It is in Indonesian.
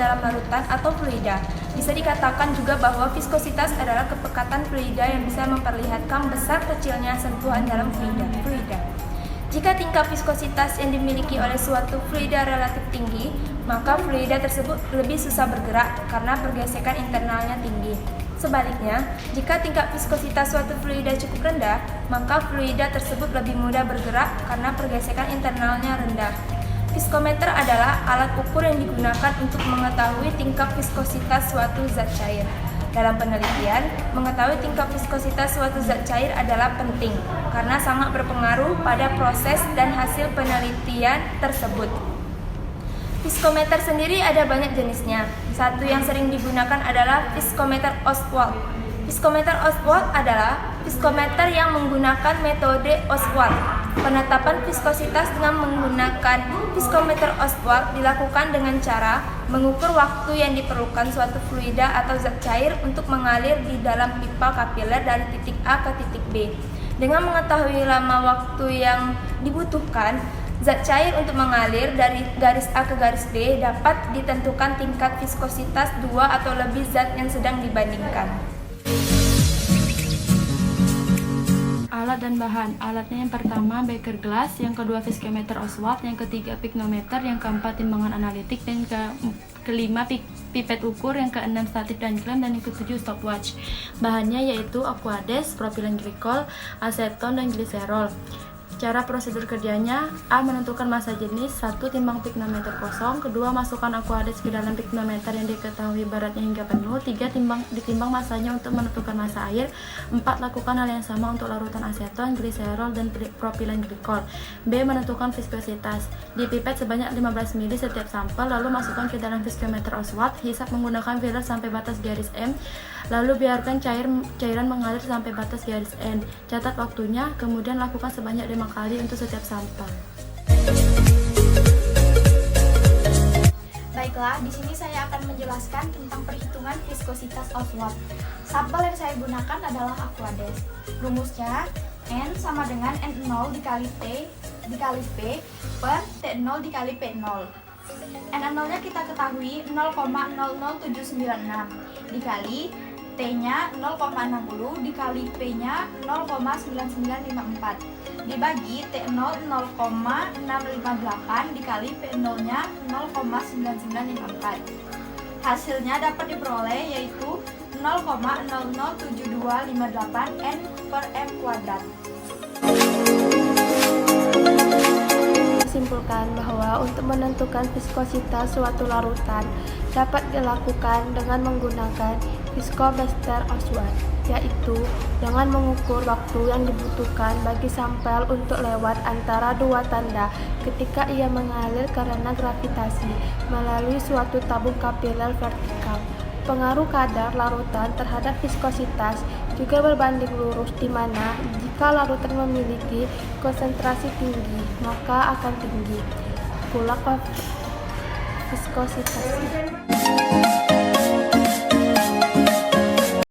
dalam larutan atau fluida. Bisa dikatakan juga bahwa viskositas adalah kepekatan fluida yang bisa memperlihatkan besar kecilnya sentuhan dalam fluida. Jika tingkat viskositas yang dimiliki oleh suatu fluida relatif tinggi, maka fluida tersebut lebih susah bergerak karena pergesekan internalnya tinggi. Sebaliknya, jika tingkat viskositas suatu fluida cukup rendah, maka fluida tersebut lebih mudah bergerak karena pergesekan internalnya rendah. Viskometer adalah alat ukur yang digunakan untuk mengetahui tingkat viskositas suatu zat cair. Dalam penelitian, mengetahui tingkat viskositas suatu zat cair adalah penting karena sangat berpengaruh pada proses dan hasil penelitian tersebut. Viskometer sendiri ada banyak jenisnya. Satu yang sering digunakan adalah viskometer Ostwald. Viskometer Ostwald adalah viskometer yang menggunakan metode Ostwald. Penetapan viskositas dengan menggunakan viskometer Ostwald dilakukan dengan cara mengukur waktu yang diperlukan suatu fluida atau zat cair untuk mengalir di dalam pipa kapiler dari titik A ke titik B. Dengan mengetahui lama waktu yang dibutuhkan, zat cair untuk mengalir dari garis A ke garis B dapat ditentukan tingkat viskositas dua atau lebih zat yang sedang dibandingkan. Alat dan bahan. Alatnya yang pertama beker glass, yang kedua viskometer Ostwald, yang ketiga piknometer, yang keempat timbangan analitik, dan kelima pipet ukur, yang keenam statif dan klem, dan yang ketujuh stopwatch. Bahannya yaitu aquades, propilen glikol, aseton, dan gliserol. Cara prosedur kerjanya: A. Menentukan massa jenis. 1. Timbang piknometer kosong. Kedua, masukkan aquades ke dalam piknometer yang diketahui beratnya hingga penuh. 3. Ditimbang massanya untuk menentukan massa air. 4. Lakukan hal yang sama untuk larutan aseton, gliserol, dan propilen glikol. B. Menentukan viskositas. Dipipet sebanyak 15 ml setiap sampel, lalu masukkan ke dalam viskometer Ostwald. Hisap menggunakan filler sampai batas garis M, lalu biarkan cairan mengalir sampai batas garis N. Catat waktunya, kemudian lakukan sebanyak 5 kali untuk setiap sampel. Baiklah, di sini saya akan menjelaskan tentang perhitungan viskositas Ostwald. Sampel yang saya gunakan adalah aquades. Rumusnya N sama dengan N0 dikali T dikali P per T0 dikali P0. N0-nya kita ketahui 0,00796 dikali T-nya 0,60 dikali P-nya 0,9954 dibagi T0 0,658 dikali P0-nya 0,9954. Hasilnya dapat diperoleh yaitu 0,007258 N per M kuadrat. Simpulkan bahwa untuk menentukan viskositas suatu larutan dapat dilakukan dengan menggunakan viskometer Ostwald, yaitu dengan mengukur waktu yang dibutuhkan bagi sampel untuk lewat antara dua tanda ketika ia mengalir karena gravitasi melalui suatu tabung kapiler vertikal. Pengaruh kadar larutan terhadap viskositas juga berbanding lurus, di mana jika larutan memiliki konsentrasi tinggi maka akan tinggi pula viskositasnya.